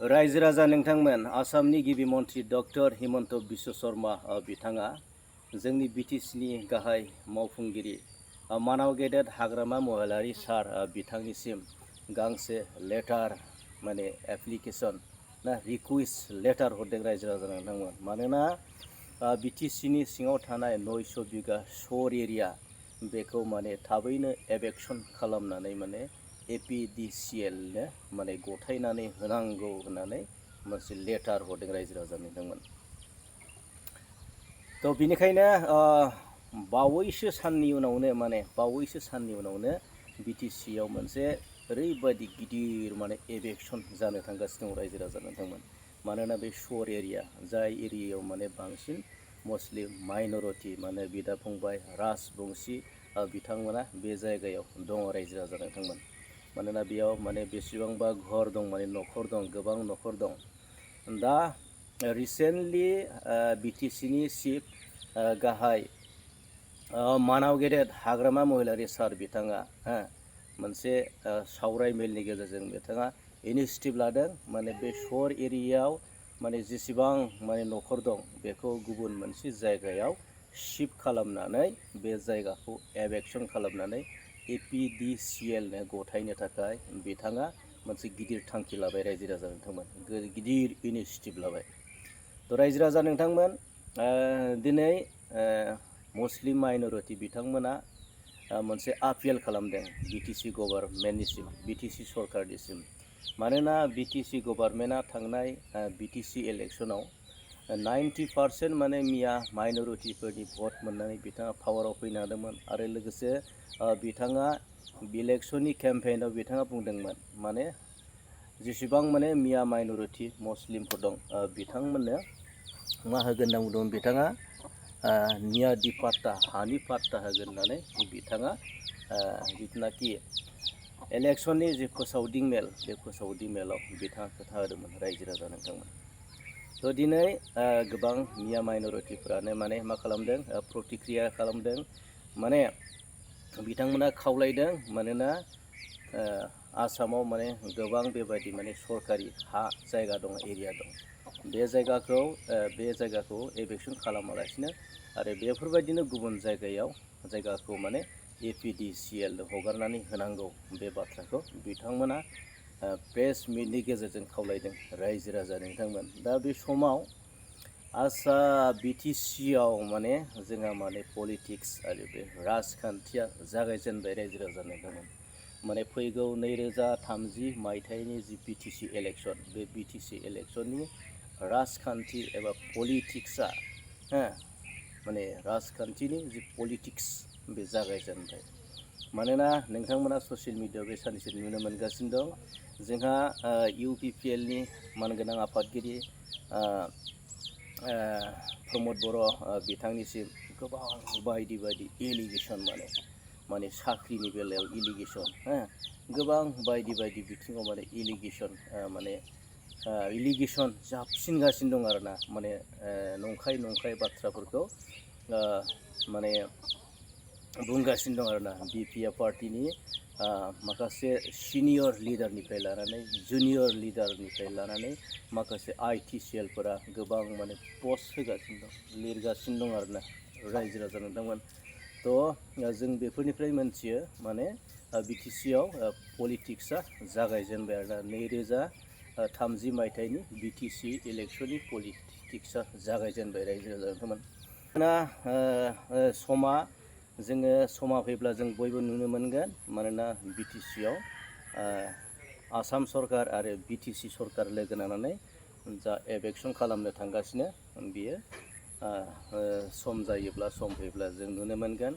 रायजो राजा नोंथांमोन आसामनि गिबि मन्थ्रि डक्टर हिमन्त बिश्व शर्मा बिथाङा जोंनि बिटिसिनि गाहाय मावफुंगिरि मानाव गेदेर हाग्रामा महिलारि सार बिथांनिसिम गांसे लेटार माने एप्लिकेसन ना रिकुवेस्ट लेटार हरदों रायजो राजा नोंथांमोन। मानोना बिटिसिनि सिङाव थानाय 900 बिगा सर एरिया बेखौ माने थाबैनो एभेक्सन खालामनानै माने APDCL नो माने गथायनानै होनांगौ होननानै मोनसे लेटार हरदों रायजो राजा नोंथांमोन। तो बिनिखायनो बावैसो साननि उनावनो बिटिसियाव मोनसे ओरैबायदि गिदिर माने एभेक्सन जानो थांगासिनो दं रायजो राजा नोंथांमोन। मानोना बे सर एरिया जाय एरियायाव माने बांसिन मुस्लिम माइनरिटि माने बिदा फंबाय राजबंशी बिथांमोना बे जायगायाव दङ रायजो राजा नोंथांमोन। मानोना बेयाव माने बेसेबांबा घर दं माने न'खर दं गोबां न'खर दं। दा रिसेन्टलि बिटिसिनि चिफ गाहाय मानाव गेदेर हाग्रामा महिलारि सार बिथाङा मोनसे सावराय मेलनि गेजेरजों बिथाङा इनिशिएटिभ लादों माने बे सर एरियायाव माने जेसेबां माने न'खर दं बेखौ गुबुन मोनसे जायगायाव शिफ्ट खालामनानै बे जायगाखौ एभेक्सन खालामनानै APDCL नो गथायनो थाखाय बिथाङा मोनसे गिदिर थांखि लाबाय रायजो राजा नोंथांमोन गिदिर इनिशिएटिभ लाबाय। तो रायजो राजा नोंथांमोन दिनै मुस्लिम माइनरिटि बिथांमोना मोनसे आपिल खालामदों बिटिसि गभर्नमेन्टनिसिम बिटिसि सरकारनिसिम। मानोना बिटिसि गभर्नमेन्टआ थांनाय बिटिसि इलेक्सनाव 90% माने मिया माइनरिटिफोरनि भट मोननानै बिथाङा पावाराव फैनो हादोंमोन। आरो लोगोसे बिथाङा इलेक्शननि केम्पेइनाव बिथाङा बुंदोंमोन माने जेसेबां माने मिया माइनरिटि मुस्लिमफोर दं बिथांमोननो मा होगोन होनना बुंदोंमोन बिथाङा नियादि पाट्टा हानि पाट्टा होगोन होननानै बिथाङा जिथुनाखि इलेक्शननि जे फोसावदिं मेल बे फोसावदिं मेलाव बिथाङा खोथा होदोंमोन रायजो राजा नोंथांमोन। तो दिनै गोबां मिया माइनरिटिफोरानो माने मा खालामदों प्रतिक्रिया खालामदों माने बिथांमोना खावलायदों मानोना आसामाव माने गोबां बेबायदि माने सरकारि हा जायगा दं एरिया दं बे जायगाखौ एभेक्सन खालामालासिनो आरो बेफोरबायदिनो गुबुन जायगाखौ माने APDCL हगारनानै होनांगौ बे बाथ्राखौ बिथांमोना प्रेस मिटनि गेजेरजों खावलायदों रायजो राजा नोंथांमोन। दा बे समाव बिटिसियाव माने जोंहा माने पलिटिक्स आरो बे राजखान्थिया जागायजेनबाय रायजो राजा नोंथांमोन। माने फैगौ 2030 मायथाइनि जि बिटिसि इलेक्शन बे बिटिसि इलेक्शननि राजखान्थि एबा पलिटिक्सआ माने राजखान्थिनि जि पलिटिक्स बे जागायजेनबाय। मानोना नोंथांमोना ससियेल मिडियायाव बे साननैसो नुनो मोनगासिनो दं जोंहा UPPLनि मानगोनां आफादगिरि प्रमद बर' बिथांनिसिम गोबां बायदि एलिगेसन माने साख्रिनि बेलायाव एलिगेसन गोबां बायदि बिथिङाव माने एलिगेसन जाबसिनगासिनो दं आरोना माने नंखाय बाथ्राफोरखौ माने बुंगासिनो दं आरोना BPF पार्टिनि माखासे सिनियर लिडारनिफ्राय लानानै जुनियर लिडारनिफ्राय लानानै माखासे ITCLफोरा गोबां माने पस्ट होगासिनो दं लिरगासिनो दं आरोना रायजो राजा नोंथांमोन। तो जों बेफोरनिफ्राय मोनथियो माने बिटिसियाव पलिटिक्सआ जागायजेनबाय आरोना 2030 मायथाइनि बिटिसि इलेक्शननि पलिटिक्सआ जागायजेनबाय रायजो राजा नोंथांमोन। समा फैब्ला जों बयबो नुनो मोनगोन मानोना बिटिसियाव आसाम सरकार आरो बिटिसि सरकार लोगो नांनानै जा एभेक्सन खालामनो थांगासिनो बियो सम फैब्ला जों नुनो मोनगोन।